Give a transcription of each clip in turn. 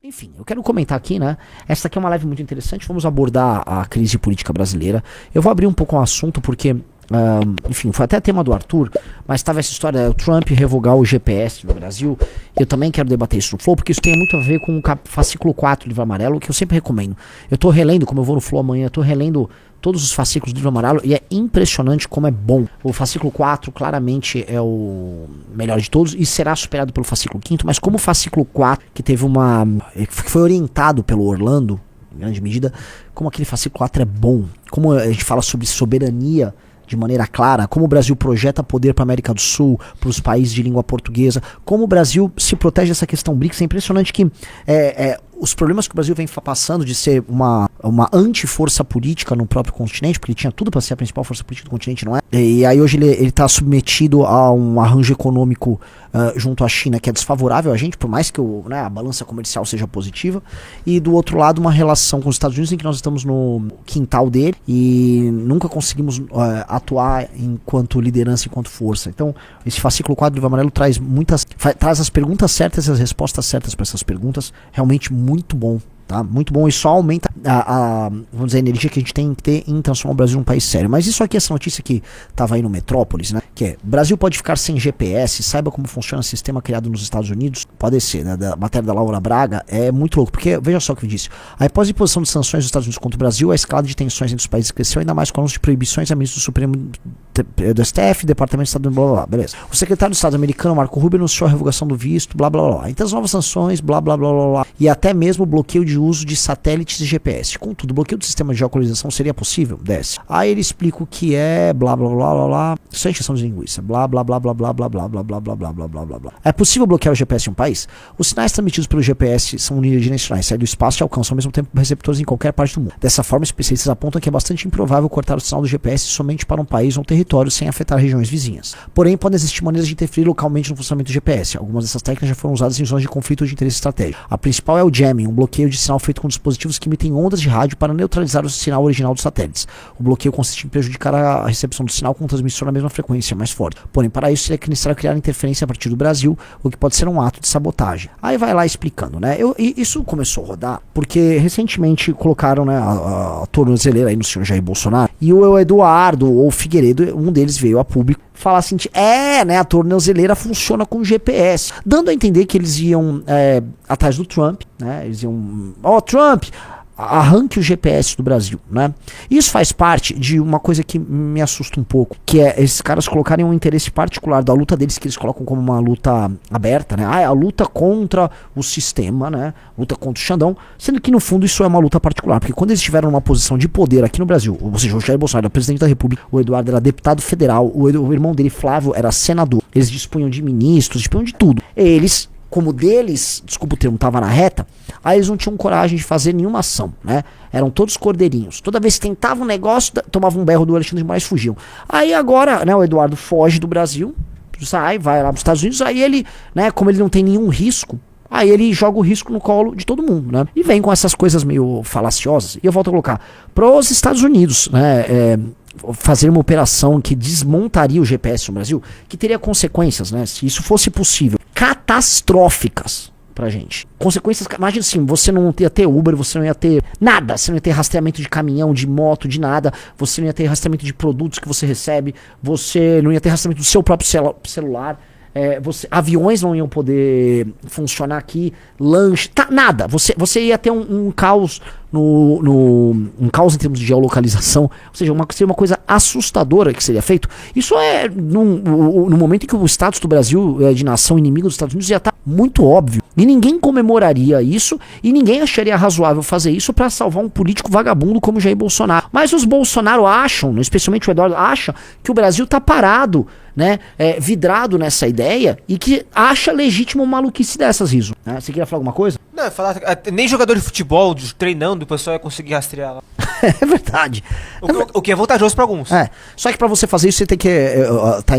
Enfim, eu quero comentar aqui, né? Essa aqui é uma live muito interessante. Vamos abordar a crise política brasileira. Eu vou abrir um pouco o assunto porque, enfim, foi até tema do Arthur, mas estava essa história do Trump revogar o GPS no Brasil. Eu também quero debater isso no Flow, porque isso tem muito a ver com o fascículo 4 do livro amarelo, que eu sempre recomendo. Eu tô relendo, como eu vou no Flow amanhã, eu tô relendo todos os fascículos do livro amarelo e é impressionante como é bom. O fascículo 4 claramente é o melhor de todos e será superado pelo fascículo 5º, mas como o fascículo 4, que teve que foi orientado pelo Orlando, em grande medida, como aquele fascículo 4 é bom, como a gente fala sobre soberania de maneira clara, como o Brasil projeta poder para a América do Sul, para os países de língua portuguesa, como o Brasil se protege dessa questão BRICS. É impressionante que os problemas que o Brasil vem passando de ser uma anti-força política no próprio continente, porque ele tinha tudo para ser a principal força política do continente, não é? E aí hoje ele está submetido a um arranjo econômico junto à China que é desfavorável a gente, por mais que a balança comercial seja positiva, e do outro lado uma relação com os Estados Unidos em que nós estamos no quintal dele e nunca conseguimos atuar enquanto liderança, enquanto força. Então esse fascículo 4 do livro amarelo traz as perguntas certas e as respostas certas para essas perguntas, realmente muito bom. Tá? Muito bom, e só aumenta vamos dizer, a energia que a gente tem que ter em transformar o Brasil num país sério. Mas isso aqui, essa notícia que estava aí no Metrópolis, né? Que é: Brasil pode ficar sem GPS, saiba como funciona o sistema criado nos Estados Unidos. Pode ser, né? Da matéria da Laura Braga, é muito louco, porque veja só o que eu disse. Após a imposição de sanções dos Estados Unidos contra o Brasil, a escala de tensões entre os países cresceu, ainda mais com o anúncio de proibições a ministro do Supremo do STF, Departamento de Estado, blá blá blá, beleza. O secretário de Estado americano, Marco Rubio, anunciou a revogação do visto, blá blá blá. Então as novas sanções, blá blá blá blá blá, e até mesmo o bloqueio de uso de satélites e GPS. Contudo, o bloqueio do sistema de geolocalização seria possível? Desce. Aí ele explica o que é, blá blá blá blá blá, isso é encheção de linguiça, blá blá blá blá blá blá blá blá blá blá blá blá blá blá blá. É possível bloquear o GPS em um país? Os sinais transmitidos pelo GPS são unidimensionais, saem do espaço e alcançam ao mesmo tempo receptores em qualquer parte do mundo. Dessa forma, especialistas apontam que é bastante improvável cortar o sinal do GPS somente para um país ou um território sem afetar regiões vizinhas. Porém, podem existir maneiras de interferir localmente no funcionamento do GPS. Algumas dessas técnicas já foram usadas em zonas de conflito ou de interesse estratégico. A principal é o jamming, um bloqueio de sinal feito com dispositivos que emitem ondas de rádio para neutralizar o sinal original dos satélites. O bloqueio consiste em prejudicar a recepção do sinal com um transmissor na mesma frequência, mais forte. Porém, para isso seria necessário criar interferência a partir do Brasil, o que pode ser um ato de sabotagem. Aí vai lá explicando, né? Isso começou a rodar porque recentemente colocaram, né, a tornozeleira aí no senhor Jair Bolsonaro, e o Eduardo ou o Figueiredo, um deles veio a público falar assim, né, a tornozeleira funciona com GPS, dando a entender que eles iam atrás do Trump, né? Eles iam, Trump, arranque o GPS do Brasil, né? Isso faz parte de uma coisa que me assusta um pouco, que é esses caras colocarem um interesse particular da luta deles, que eles colocam como uma luta aberta, né? A luta contra o sistema, né? Luta contra o Xandão, sendo que no fundo isso é uma luta particular, porque quando eles estiveram numa posição de poder aqui no Brasil, ou seja, o Jair Bolsonaro era presidente da República, o Eduardo era deputado federal, o irmão dele, Flávio, era senador, eles dispunham de ministros, dispunham de tudo. Eles, como deles, desculpa o termo, tava na reta, aí eles não tinham coragem de fazer nenhuma ação, né? Eram todos cordeirinhos. Toda vez que tentavam um negócio, tomavam um berro do Alexandre de Moraes e fugiam. Aí agora, né, o Eduardo foge do Brasil, vai lá para os Estados Unidos, aí ele, né, como ele não tem nenhum risco, aí ele joga o risco no colo de todo mundo, né? E vem com essas coisas meio falaciosas. E eu volto a colocar, pros Estados Unidos, né, fazer uma operação que desmontaria o GPS no Brasil, que teria consequências, né, se isso fosse possível, catastróficas pra gente. Consequências, imagina assim, você não ia ter Uber, você não ia ter nada, você não ia ter rastreamento de caminhão, de moto, de nada, você não ia ter rastreamento de produtos que você recebe, você não ia ter rastreamento do seu próprio celular, aviões não iam poder funcionar aqui, lanche, nada, você ia ter um caos um caos em termos de geolocalização, ou seja, seria uma coisa assustadora que seria feito. Isso é no momento em que o status do Brasil de nação inimiga dos Estados Unidos já está muito óbvio, e ninguém comemoraria isso, e ninguém acharia razoável fazer isso para salvar um político vagabundo como Jair Bolsonaro. Mas os Bolsonaro acham, especialmente o Eduardo, acha que o Brasil está parado, né, vidrado nessa ideia, e que acha legítimo uma maluquice dessas, Riso. Né? Você queria falar alguma coisa? Não, nem jogador de futebol treinando o pessoal ia conseguir rastrear lá. É verdade. O que é vantajoso para alguns. Só que para você fazer isso, você tem que estar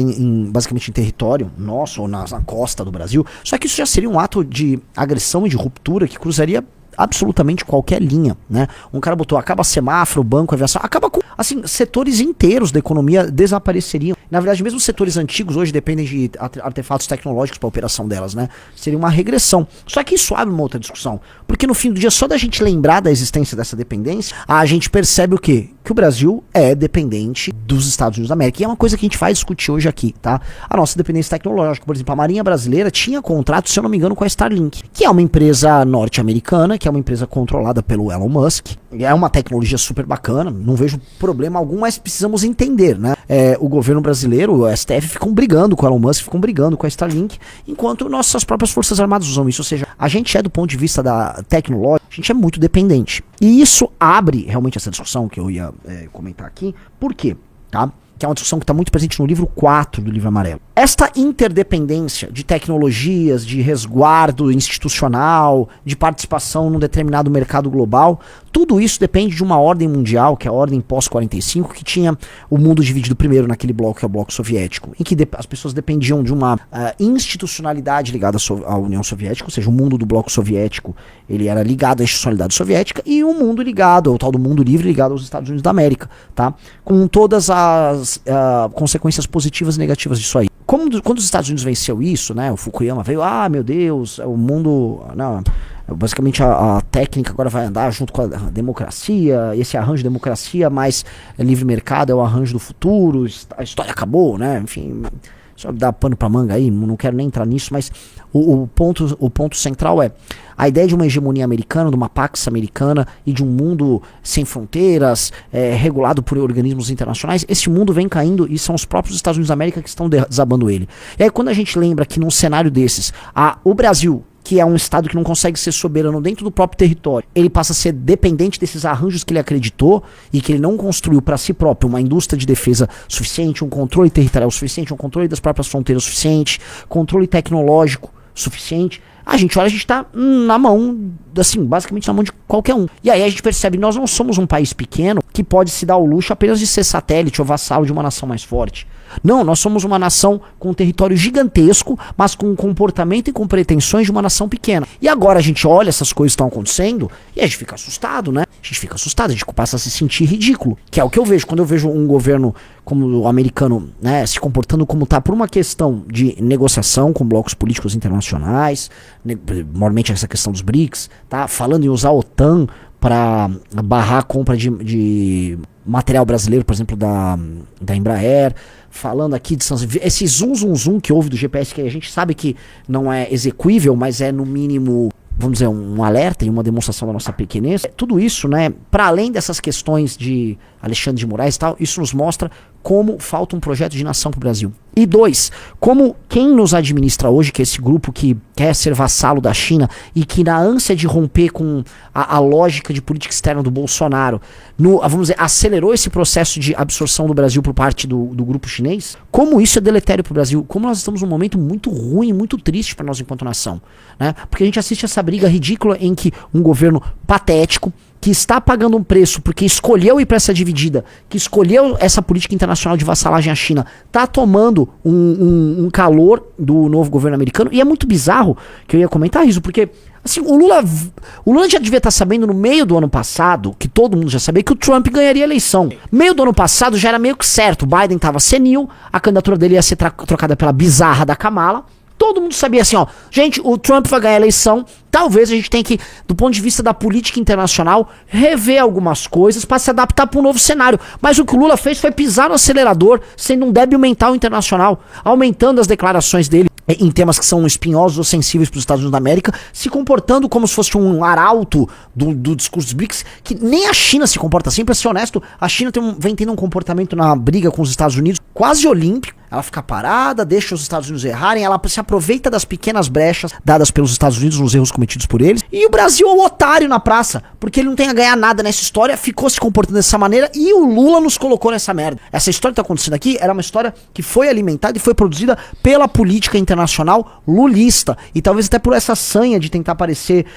basicamente em território nosso, ou na costa do Brasil. Só que isso já seria um ato de agressão e de ruptura que cruzaria absolutamente qualquer linha, né? Um cara botou, acaba semáforo, banco, aviação, acaba com, assim, setores inteiros da economia desapareceriam. Na verdade, mesmo setores antigos hoje dependem de artefatos tecnológicos para a operação delas, né? Seria uma regressão. Só que isso abre uma outra discussão, porque no fim do dia, só da gente lembrar da existência dessa dependência, a gente percebe o quê? Que o Brasil é dependente dos Estados Unidos da América. E é uma coisa que a gente vai discutir hoje aqui, tá? A nossa dependência tecnológica. Por exemplo, a Marinha Brasileira tinha contrato, se eu não me engano, com a Starlink, que é uma empresa norte-americana, que é uma empresa controlada pelo Elon Musk. É uma tecnologia super bacana, não vejo problema algum, mas precisamos entender, né? O governo brasileiro, o STF, ficam brigando com o Elon Musk, ficam brigando com a Starlink, enquanto nossas próprias forças armadas usam isso. Ou seja, a gente é, do ponto de vista da tecnologia, a gente é muito dependente. E isso abre realmente essa discussão que eu ia comentar aqui. Por quê? Tá? Que é uma discussão que está muito presente no livro 4 do Livro Amarelo. Esta interdependência de tecnologias, de resguardo institucional, de participação num determinado mercado global, tudo isso depende de uma ordem mundial, que é a ordem pós-45, que tinha o mundo dividido primeiro naquele bloco, que é o bloco soviético, em que as pessoas dependiam de uma institucionalidade ligada à União Soviética, ou seja, o mundo do bloco soviético ele era ligado à institucionalidade soviética, e o mundo ligado, o tal do mundo livre, ligado aos Estados Unidos da América, tá? Com todas as consequências positivas e negativas disso aí. Quando os Estados Unidos venceu isso, né, o Fukuyama veio, meu Deus, o mundo, não, basicamente a técnica agora vai andar junto com a democracia, esse arranjo de democracia mais livre mercado é o arranjo do futuro, a história acabou, né, enfim, só dá pano pra manga aí, não quero nem entrar nisso, mas o ponto central é a ideia de uma hegemonia americana, de uma Pax americana e de um mundo sem fronteiras, regulado por organismos internacionais. Esse mundo vem caindo e são os próprios Estados Unidos da América que estão desabando ele. E aí quando a gente lembra que num cenário desses, o Brasil, que é um estado que não consegue ser soberano dentro do próprio território, ele passa a ser dependente desses arranjos que ele acreditou e que ele não construiu para si próprio uma indústria de defesa suficiente, um controle territorial suficiente, um controle das próprias fronteiras suficiente, controle tecnológico suficiente. A gente olha, a gente tá na mão, assim, basicamente na mão de qualquer um. E aí a gente percebe, nós não somos um país pequeno que pode se dar o luxo apenas de ser satélite ou vassalo de uma nação mais forte. Não, nós somos uma nação com um território gigantesco, mas com um comportamento e com pretensões de uma nação pequena. E agora a gente olha essas coisas que estão acontecendo e a gente fica assustado, né? A gente fica assustado, a gente passa a se sentir ridículo. Que é o que eu vejo, quando eu vejo um governo como o americano, né, se comportando como tá por uma questão de negociação com blocos políticos internacionais, normalmente essa questão dos BRICS, tá? Falando em usar a OTAN para barrar a compra de material brasileiro, por exemplo, da Embraer, falando aqui de esse zoom que houve do GPS, que a gente sabe que não é execuível, mas é no mínimo, vamos dizer, um alerta e uma demonstração da nossa pequenez. Tudo isso, né, para além dessas questões de Alexandre de Moraes e tal, isso nos mostra como falta um projeto de nação para o Brasil. E 2, como quem nos administra hoje, que é esse grupo que quer ser vassalo da China e que na ânsia de romper com a lógica de política externa do Bolsonaro, vamos dizer, acelerou esse processo de absorção do Brasil por parte do grupo chinês, como isso é deletério para o Brasil, como nós estamos num momento muito ruim, muito triste para nós enquanto nação, né? Porque a gente assiste essa briga ridícula em que um governo patético, que está pagando um preço porque escolheu ir para essa dividida, que escolheu essa política internacional de vassalagem à China, está tomando um calor do novo governo americano. E é muito bizarro que eu ia comentar isso, porque assim, o Lula já devia estar sabendo no meio do ano passado, que todo mundo já sabia, que o Trump ganharia a eleição. Meio do ano passado já era meio que certo, o Biden estava senil, a candidatura dele ia ser trocada pela bizarra da Kamala. Todo mundo sabia assim, ó, gente, o Trump vai ganhar a eleição, talvez a gente tenha que, do ponto de vista da política internacional, rever algumas coisas para se adaptar para um novo cenário. Mas o que o Lula fez foi pisar no acelerador, sendo um débil mental internacional, aumentando as declarações dele em temas que são espinhosos ou sensíveis para os Estados Unidos da América, se comportando como se fosse um arauto do discurso dos BRICS, que nem a China se comporta assim. Para ser honesto, a China vem tendo um comportamento na briga com os Estados Unidos quase olímpico. Ela fica parada, deixa os Estados Unidos errarem, ela se aproveita das pequenas brechas dadas pelos Estados Unidos nos erros cometidos por eles. E o Brasil é o otário na praça, porque ele não tem a ganhar nada nessa história, ficou se comportando dessa maneira e o Lula nos colocou nessa merda. Essa história que tá acontecendo aqui era uma história que foi alimentada e foi produzida pela política internacional lulista. E talvez até por essa sanha de tentar parecer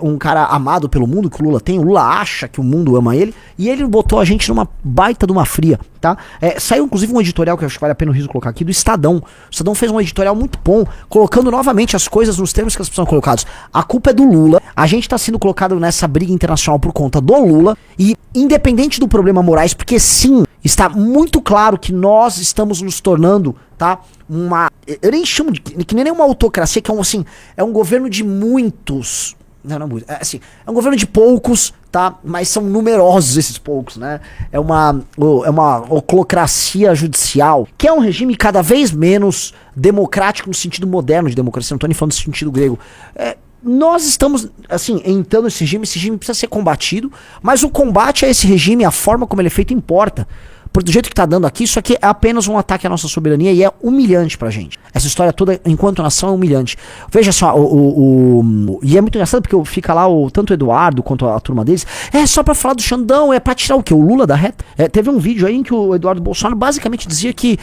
um cara amado pelo mundo que o Lula tem. O Lula acha que o mundo ama ele e ele botou a gente numa baita de uma fria. Tá? Saiu inclusive um editorial que eu acho que vale a pena o risco colocar aqui, do Estadão. O Estadão fez um editorial muito bom, colocando novamente as coisas nos termos que elas precisam colocados. A culpa é do Lula, a gente tá sendo colocado nessa briga internacional por conta do Lula, e independente do problema Moraes, porque sim, está muito claro que nós estamos nos tornando, tá, eu nem chamo de, que nem uma autocracia, que é um governo de muitos... Não, é um governo de poucos, tá? Mas são numerosos esses poucos, né? É uma oclocracia judicial, que é um regime cada vez menos democrático no sentido moderno de democracia, não tô nem falando no sentido grego. Nós estamos, entrando nesse regime precisa ser combatido, mas o combate a esse regime, a forma como ele é feito, importa. Porque do jeito que tá dando aqui, isso aqui é apenas um ataque à nossa soberania e é humilhante pra gente. Essa história toda, enquanto nação, é humilhante. Veja só, e é muito engraçado porque fica lá tanto o Eduardo quanto a turma deles, só pra falar do Xandão, é pra tirar o quê? O Lula da reta? Teve um vídeo aí em que o Eduardo Bolsonaro basicamente dizia que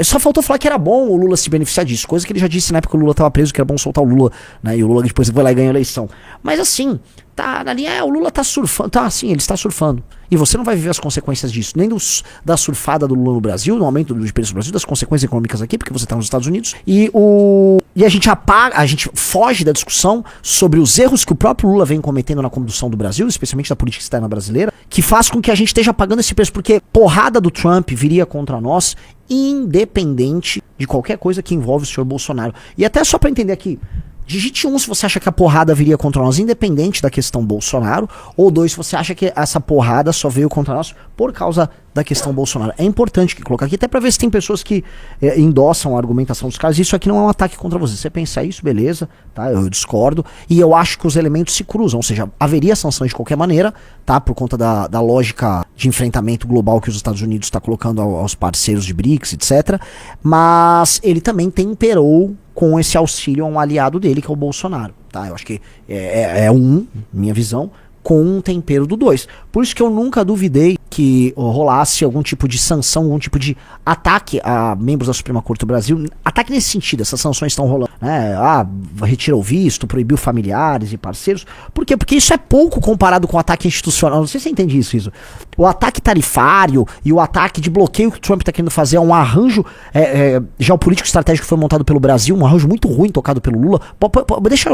só faltou falar que era bom o Lula se beneficiar disso, coisa que ele já disse na época que o Lula tava preso, que era bom soltar o Lula, né? E o Lula depois foi lá e ganhou a eleição. Mas assim... Tá na linha, o Lula tá surfando, tá assim, ele está surfando. E você não vai viver as consequências disso, nem da surfada do Lula no Brasil, no aumento dos preços no Brasil, das consequências econômicas aqui, porque você tá nos Estados Unidos. E a gente foge da discussão sobre os erros que o próprio Lula vem cometendo na condução do Brasil, especialmente da política externa brasileira, que faz com que a gente esteja pagando esse preço, porque porrada do Trump viria contra nós, independente de qualquer coisa que envolve o senhor Bolsonaro. E até só pra entender aqui, digite 1 se você acha que a porrada viria contra nós independente da questão Bolsonaro, ou 2 se você acha que essa porrada só veio contra nós por causa da questão Bolsonaro. É importante que colocar aqui, até pra ver se tem pessoas que endossam a argumentação dos caras. Isso aqui não é um ataque contra você. Você pensa isso, beleza, tá? Eu discordo. E eu acho que os elementos se cruzam, ou seja, haveria sanção de qualquer maneira, tá? Por conta da lógica de enfrentamento global que os Estados Unidos está colocando aos parceiros de BRICS, etc. Mas ele também temperou com esse auxílio a um aliado dele, que é o Bolsonaro, tá? Eu acho que minha visão, com um tempero do 2. Por isso que eu nunca duvidei que rolasse algum tipo de sanção, algum tipo de ataque a membros da Suprema Corte do Brasil. Ataque nesse sentido, essas sanções estão rolando, né? Retira o visto, proibiu familiares e parceiros. Por quê? Porque isso é pouco comparado com o ataque institucional. Não sei se você entende isso. O ataque tarifário e o ataque de bloqueio que o Trump está querendo fazer é um arranjo geopolítico estratégico que foi montado pelo Brasil, um arranjo muito ruim tocado pelo Lula. Deixa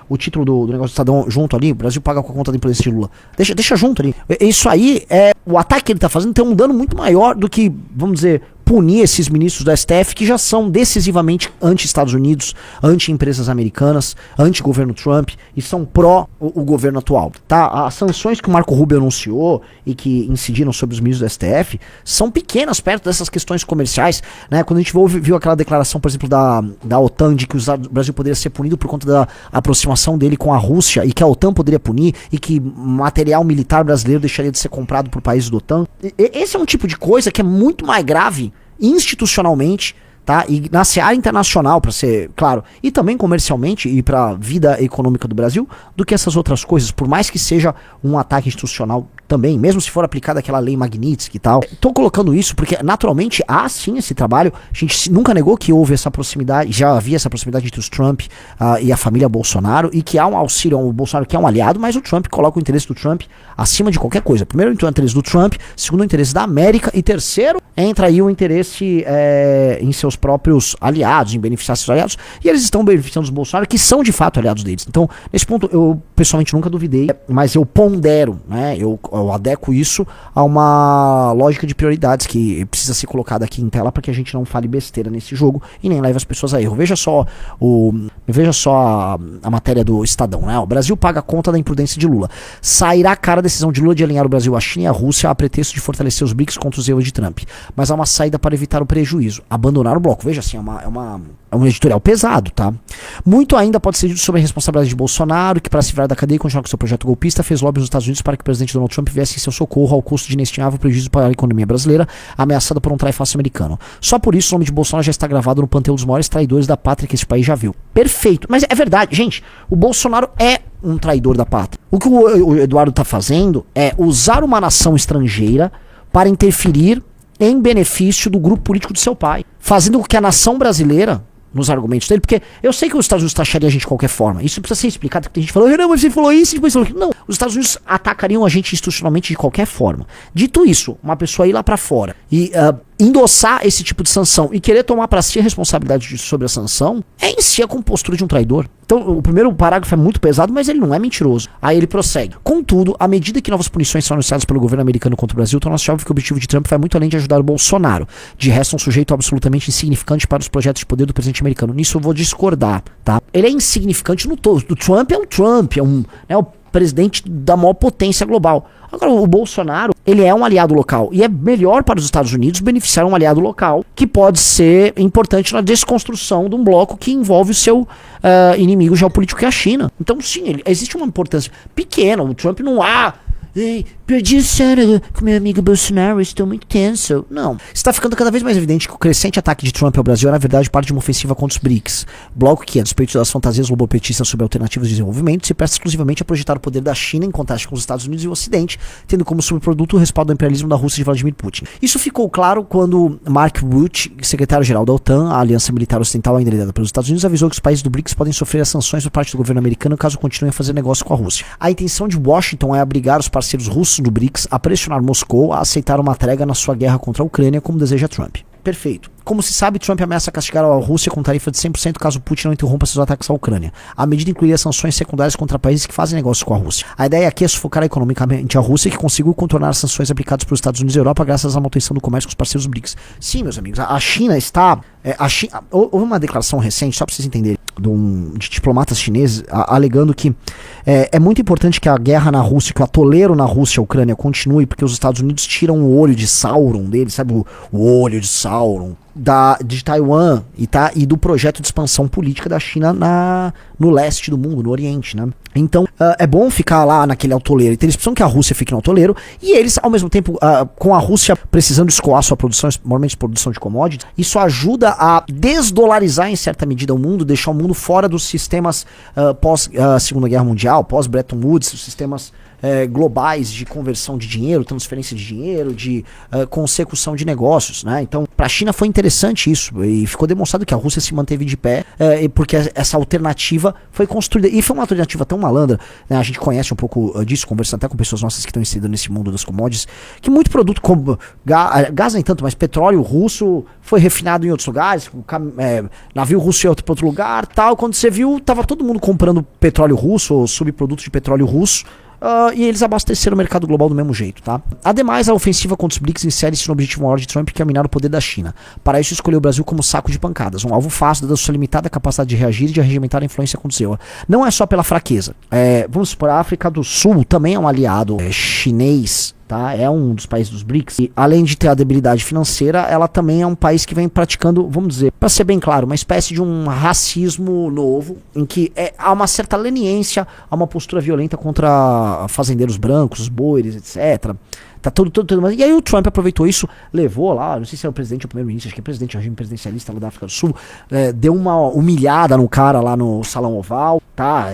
o título do negócio do Estadão junto ali, o Brasil paga com a conta da imprudência de Lula. Deixa junto ali. Isso aí o ataque que ele tá fazendo tem um dano muito maior do que, vamos dizer, punir esses ministros do STF que já são decisivamente anti-Estados Unidos, anti-empresas americanas, anti-governo Trump e são pró o governo atual, tá? As sanções que o Marco Rubio anunciou e que incidiram sobre os ministros do STF são pequenas perto dessas questões comerciais, né? Quando a gente viu aquela declaração, por exemplo, da OTAN de que o Brasil poderia ser punido por conta da aproximação dele com a Rússia e que a OTAN poderia punir e que material militar brasileiro deixaria de ser comprado por países da OTAN. Esse é um tipo de coisa que é muito mais grave institucionalmente, tá? E na seara internacional, para ser claro, e também comercialmente e para a vida econômica do Brasil, do que essas outras coisas, por mais que seja um ataque institucional também, mesmo se for aplicada aquela lei Magnitsky e tal. Tô colocando isso porque naturalmente há sim esse trabalho, a gente nunca negou que houve essa proximidade, já havia essa proximidade entre os Trump e a família Bolsonaro, e que há um auxílio ao Bolsonaro que é um aliado, mas o Trump coloca o interesse do Trump acima de qualquer coisa. Primeiro o interesse do Trump, segundo o interesse da América, e terceiro entra aí o interesse em seus próprios aliados, em beneficiar seus aliados, e eles estão beneficiando os Bolsonaro, que são de fato aliados deles. Então, nesse ponto, eu pessoalmente nunca duvidei, mas eu pondero, né, eu adequo isso a uma lógica de prioridades que precisa ser colocada aqui em tela para que a gente não fale besteira nesse jogo e nem leve as pessoas a erro. Veja só a matéria do Estadão, né? O Brasil paga a conta da imprudência de Lula. Sairá cara a decisão de Lula de alinhar o Brasil à China e à Rússia a pretexto de fortalecer os BRICS contra os erros de Trump. Mas há uma saída para evitar o prejuízo. Abandonar o bloco. Veja assim, é um editorial pesado, tá? Muito ainda pode ser dito sobre a responsabilidade de Bolsonaro, que para se livrar da cadeia e continuar com seu projeto golpista, fez lobby nos Estados Unidos para que o presidente Donald Trump viesse em seu socorro ao custo de inestimável prejuízo para a economia brasileira, ameaçada por um trai-fácil americano. Só por isso o nome de Bolsonaro já está gravado no panteão dos maiores traidores da pátria que esse país já viu. Perfeito. Mas é verdade, gente, o Bolsonaro é um traidor da pátria. O que o Eduardo está fazendo é usar uma nação estrangeira para interferir em benefício do grupo político do seu pai, fazendo com que a nação brasileira nos argumentos dele, porque eu sei que os Estados Unidos taxariam a gente de qualquer forma. Isso precisa ser explicado, porque tem gente que falou, não, mas você falou isso, e depois falou que não. Os Estados Unidos atacariam a gente institucionalmente de qualquer forma. Dito isso, uma pessoa ir lá pra fora e endossar esse tipo de sanção e querer tomar pra si a responsabilidade sobre a sanção é em si a compostura de um traidor. Então, o primeiro parágrafo é muito pesado, mas ele não é mentiroso. Aí ele prossegue. Contudo, à medida que novas punições são anunciadas pelo governo americano contra o Brasil, torna-se óbvio que o objetivo de Trump vai muito além de ajudar o Bolsonaro. De resto, um sujeito absolutamente insignificante para os projetos de poder do presidente americano. Nisso eu vou discordar, tá? Ele é insignificante no todo. O Trump é o Trump, o presidente da maior potência global. Agora, o Bolsonaro, ele é um aliado local. E é melhor para os Estados Unidos beneficiar um aliado local que pode ser importante na desconstrução de um bloco que envolve o seu inimigo geopolítico, que é a China. Então, sim, existe uma importância pequena. O Trump não há... Perdi o cérebro com meu amigo Bolsonaro, estou muito tenso. Não. Está ficando cada vez mais evidente que o crescente ataque de Trump ao Brasil é, na verdade, parte de uma ofensiva contra os BRICS. Bloco que, a despeito das fantasias lobopetistas sobre alternativas de desenvolvimento, se presta exclusivamente a projetar o poder da China em contraste com os Estados Unidos e o Ocidente, tendo como subproduto o respaldo do imperialismo da Rússia de Vladimir Putin. Isso ficou claro quando Mark Rutte, secretário-geral da OTAN, a aliança militar ocidental ainda liderada pelos Estados Unidos, avisou que os países do BRICS podem sofrer as sanções por parte do governo americano caso continuem a fazer negócio com a Rússia. A intenção de Washington é obrigar os parceiros russos do BRICS a pressionar Moscou a aceitar uma trégua na sua guerra contra a Ucrânia, como deseja Trump. Perfeito. Como se sabe, Trump ameaça castigar a Rússia com tarifa de 100% caso Putin não interrompa seus ataques à Ucrânia. A medida incluiria sanções secundárias contra países que fazem negócio com a Rússia. A ideia aqui é sufocar economicamente a Rússia, que conseguiu contornar as sanções aplicadas pelos Estados Unidos e Europa graças à manutenção do comércio com os parceiros BRICS. Sim, meus amigos, a China está... houve uma declaração recente, só para vocês entenderem, de diplomatas chineses alegando que é muito importante que a guerra na Rússia, que o atoleiro na Rússia e a Ucrânia continue, porque os Estados Unidos tiram o olho de Sauron dele, sabe, o olho de Sauron de Taiwan e do projeto de expansão política da China no leste do mundo, no Oriente, né? Então, é bom ficar lá naquele atoleiro. Então, eles precisam que a Rússia fique no atoleiro e eles, ao mesmo tempo, com a Rússia precisando escoar sua produção, normalmente produção de commodities, isso ajuda a desdolarizar em certa medida o mundo, deixar o mundo fora dos sistemas pós Segunda Guerra Mundial, pós Bretton Woods, os sistemas globais de conversão de dinheiro, transferência de dinheiro, de consecução de negócios, né? Então, para a China foi interessante isso, e ficou demonstrado que a Rússia se manteve de pé, porque essa alternativa foi construída, e foi uma alternativa tão malandra, né? A gente conhece um pouco disso, conversando até com pessoas nossas que estão inseridas nesse mundo das commodities, que muito produto como gás nem tanto, mas petróleo russo foi refinado em outros lugares, navio russo ia para outro lugar, tal. Quando você viu, tava todo mundo comprando petróleo russo ou subprodutos de petróleo russo, e eles abasteceram o mercado global do mesmo jeito, tá? Ademais, a ofensiva contra os BRICS insere-se no objetivo maior de Trump, que é minar o poder da China. Para isso, escolheu o Brasil como saco de pancadas, um alvo fácil da sua limitada capacidade de reagir e de arregimentar a influência contra o seu. Não é só pela fraqueza. Vamos supor, a África do Sul também é um aliado chinês, tá? É um dos países dos BRICS. E, além de ter a debilidade financeira, ela também é um país que vem praticando, vamos dizer, para ser bem claro, uma espécie de um racismo novo, em que há uma certa leniência, há uma postura violenta contra fazendeiros brancos, os boeres, etc. Tá tudo. E aí o Trump aproveitou isso, levou lá, não sei se é o presidente ou o primeiro-ministro, acho que é o presidente, o regime presidencialista lá da África do Sul, deu uma humilhada no cara lá no Salão Oval, tá?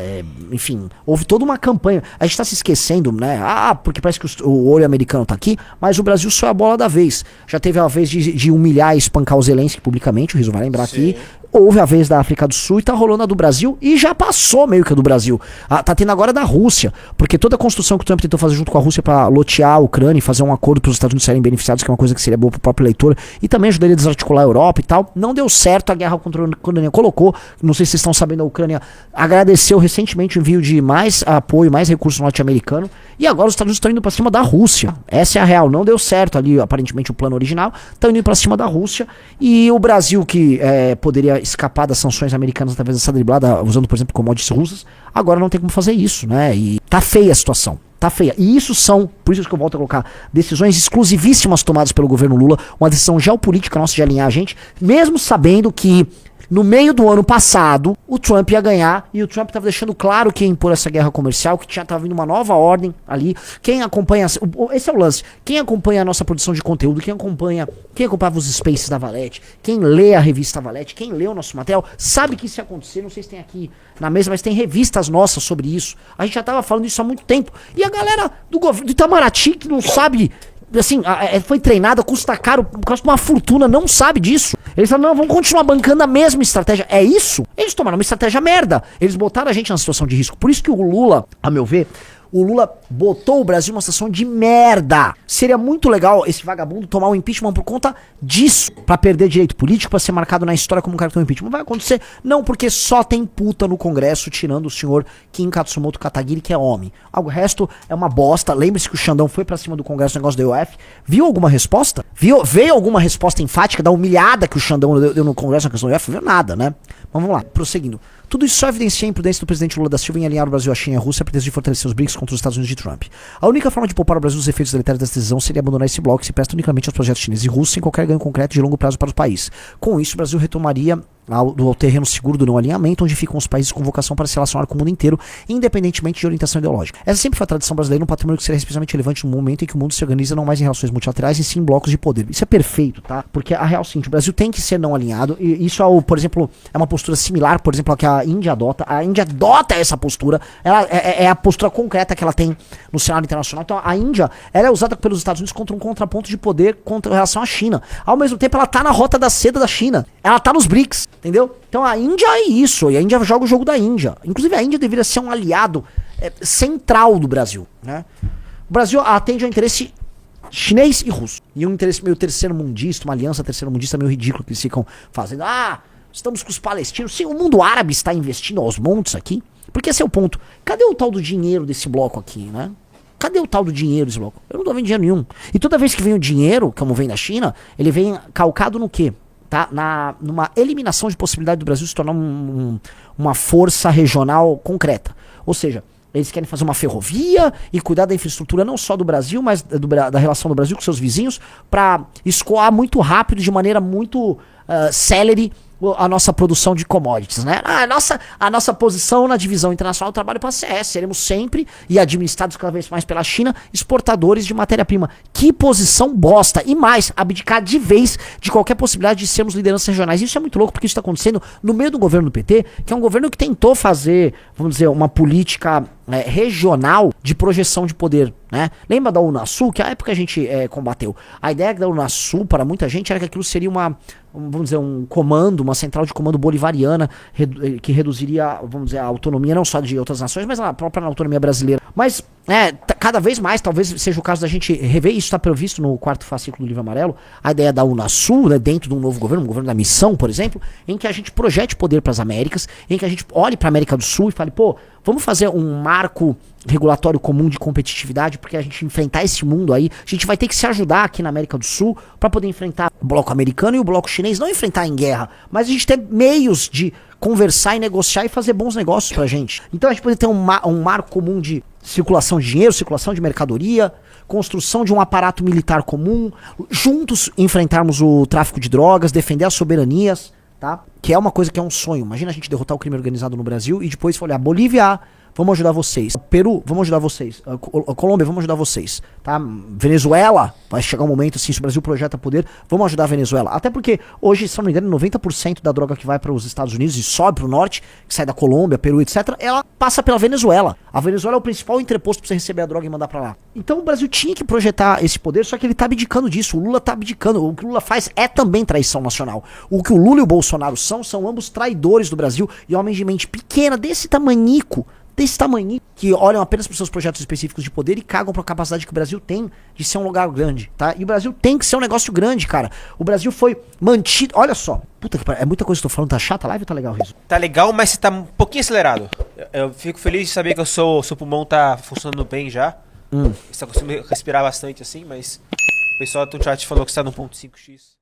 Enfim, houve toda uma campanha. A gente tá se esquecendo, né? Porque parece que o olho americano tá aqui, mas o Brasil só é a bola da vez. Já teve a vez de humilhar e espancar o Zelensky publicamente, o Rizzo vai lembrar aqui. Houve a vez da África do Sul e tá rolando a do Brasil e já passou meio que a do Brasil. Tá tendo agora da Rússia, porque toda a construção que o Trump tentou fazer junto com a Rússia para lotear a Ucrânia e fazer um acordo para os Estados Unidos serem beneficiados, que é uma coisa que seria boa pro próprio eleitor, e também ajudaria a desarticular a Europa e tal, não deu certo. A guerra contra a Ucrânia colocou, não sei se vocês estão sabendo, a Ucrânia agradeceu recentemente o envio de mais apoio, mais recursos norte-americano, e agora os Estados Unidos estão indo para cima da Rússia. Essa é a real, não deu certo ali aparentemente o plano original, estão indo para cima da Rússia, e o Brasil, que poderia escapar das sanções americanas através dessa driblada, usando por exemplo commodities russas, agora não tem como fazer isso, né? E tá feia a situação. Tá feia. E isso são, por isso que eu volto a colocar, decisões exclusivíssimas tomadas pelo governo Lula, uma decisão geopolítica nossa de alinhar a gente, mesmo sabendo que no meio do ano passado o Trump ia ganhar, e o Trump estava deixando claro que ia impor essa guerra comercial, que estava vindo uma nova ordem ali. Quem acompanha, esse é o lance, quem acompanha a nossa produção de conteúdo, quem acompanhava os Spaces da Valete, quem lê a revista Valete, quem lê o nosso material, sabe que isso ia acontecer. Não sei se tem aqui na mesa, mas tem revistas nossas sobre isso. A gente já estava falando isso há muito tempo, e a galera do governo do Itamaraty, que não sabe assim, foi treinada, custa caro, custa uma fortuna, não sabe disso. Eles falaram, não, vamos continuar bancando a mesma estratégia. É isso? Eles tomaram uma estratégia merda. Eles botaram a gente numa situação de risco. Por isso que o Lula, a meu ver, o Lula botou o Brasil numa situação de merda. Seria muito legal esse vagabundo tomar o impeachment por conta disso. Pra perder direito político, pra ser marcado na história como um cara que tem um impeachment. Não vai acontecer. Não, porque só tem puta no Congresso tirando o senhor Kim Katsumoto Katagiri, que é homem. O resto é uma bosta. Lembre-se que o Xandão foi pra cima do Congresso no negócio da UF. Viu alguma resposta? Veio alguma resposta enfática da humilhada que o Xandão deu no Congresso na questão da UF? Viu nada, né? Mas vamos lá, prosseguindo. Tudo isso só evidencia a imprudência do presidente Lula da Silva em alinhar o Brasil, a China e a Rússia a pretexto de fortalecer os BRICS contra os Estados Unidos de Trump. A única forma de poupar o Brasil dos efeitos deletérios dessa decisão seria abandonar esse bloco que se presta unicamente aos projetos chineses e russos sem qualquer ganho concreto de longo prazo para o país. Com isso, o Brasil retomaria ao terreno seguro do não alinhamento, onde ficam os países com vocação para se relacionar com o mundo inteiro, independentemente de orientação ideológica. Essa sempre foi a tradição brasileira, um patrimônio que seria especialmente relevante no momento em que o mundo se organiza não mais em relações multilaterais, e sim em blocos de poder. Isso é perfeito, tá? Porque a real seguinte, o Brasil tem que ser não alinhado, e isso por exemplo, é uma postura similar, por exemplo, a que a Índia adota. A Índia adota essa postura, ela é a postura concreta que ela tem no cenário internacional. Então a Índia, ela é usada pelos Estados Unidos contra um contraponto de poder em relação à China. Ao mesmo tempo, ela tá na rota da seda da China. Ela tá nos BRICS, entendeu? Então a Índia é isso, e a Índia joga o jogo da Índia. Inclusive a Índia deveria ser um aliado central do Brasil, né? O Brasil atende ao interesse chinês e russo. E um interesse meio terceiro-mundista, uma aliança terceiro-mundista meio ridícula que eles ficam fazendo. Estamos com os palestinos. Sim, o mundo árabe está investindo aos montes aqui. Porque esse é o ponto. Cadê o tal do dinheiro desse bloco aqui, né? Cadê o tal do dinheiro desse bloco? Eu não tô vendo dinheiro nenhum. E toda vez que vem o dinheiro, como vem da China, ele vem calcado no quê? Tá? Numa eliminação de possibilidade do Brasil se tornar uma força regional concreta. Ou seja, eles querem fazer uma ferrovia e cuidar da infraestrutura não só do Brasil, mas da relação do Brasil com seus vizinhos, para escoar muito rápido, de maneira muito célere, a nossa produção de commodities, né? A nossa posição na divisão internacional do trabalho para a CS. Seremos sempre, e administrados cada vez mais pela China, exportadores de matéria-prima. Que posição bosta! E mais, abdicar de vez de qualquer possibilidade de sermos lideranças regionais. Isso é muito louco, porque isso está acontecendo no meio do governo do PT, que é um governo que tentou fazer, vamos dizer, uma política regional de projeção de poder, né? Lembra da Unasul, que a época a gente combateu? A ideia da Unasul, para muita gente, era que aquilo seria vamos dizer, um comando, uma central de comando bolivariana, que reduziria, vamos dizer, a autonomia não só de outras nações, mas a própria autonomia brasileira. Mas, cada vez mais, talvez seja o caso da gente rever, isso está previsto no 4º fascículo do Livro Amarelo, a ideia da Unasul, né, dentro de um novo governo, um governo da missão, por exemplo, em que a gente projete poder para as Américas, em que a gente olhe para a América do Sul e fale, vamos fazer um marco regulatório comum de competitividade, porque a gente enfrentar esse mundo aí, a gente vai ter que se ajudar aqui na América do Sul para poder enfrentar o bloco americano e o bloco chinês, não enfrentar em guerra, mas a gente ter meios de conversar e negociar e fazer bons negócios pra gente. Então a gente pode ter um marco comum de circulação de dinheiro, circulação de mercadoria, construção de um aparato militar comum, juntos enfrentarmos o tráfico de drogas, defender as soberanias, tá? Que é uma coisa que é um sonho. Imagina a gente derrotar o crime organizado no Brasil e depois olhar, Bolívia, vamos ajudar vocês. Peru, vamos ajudar vocês. Colômbia, vamos ajudar vocês. Tá? Venezuela, vai chegar um momento assim, se o Brasil projeta poder, vamos ajudar a Venezuela. Até porque hoje, se não me engano, 90% da droga que vai para os Estados Unidos e sobe pro norte, que sai da Colômbia, Peru, etc., ela passa pela Venezuela. A Venezuela é o principal entreposto para você receber a droga e mandar para lá. Então o Brasil tinha que projetar esse poder, só que ele tá abdicando disso. O Lula tá abdicando. O que o Lula faz é também traição nacional. O que o Lula e o Bolsonaro são ambos traidores do Brasil e homens de mente pequena, desse tamanhico, que olham apenas para os seus projetos específicos de poder e cagam para a capacidade que o Brasil tem de ser um lugar grande, tá? E o Brasil tem que ser um negócio grande, cara. O Brasil foi mantido... Olha só. Puta que pariu. É muita coisa que eu tô falando. Tá chata a live ou tá legal, Riso? Tá legal, mas você tá um pouquinho acelerado. Eu fico feliz de saber que seu pulmão tá funcionando bem já. Você tá conseguindo respirar bastante assim, mas o pessoal do chat falou que você tá no 1.5x.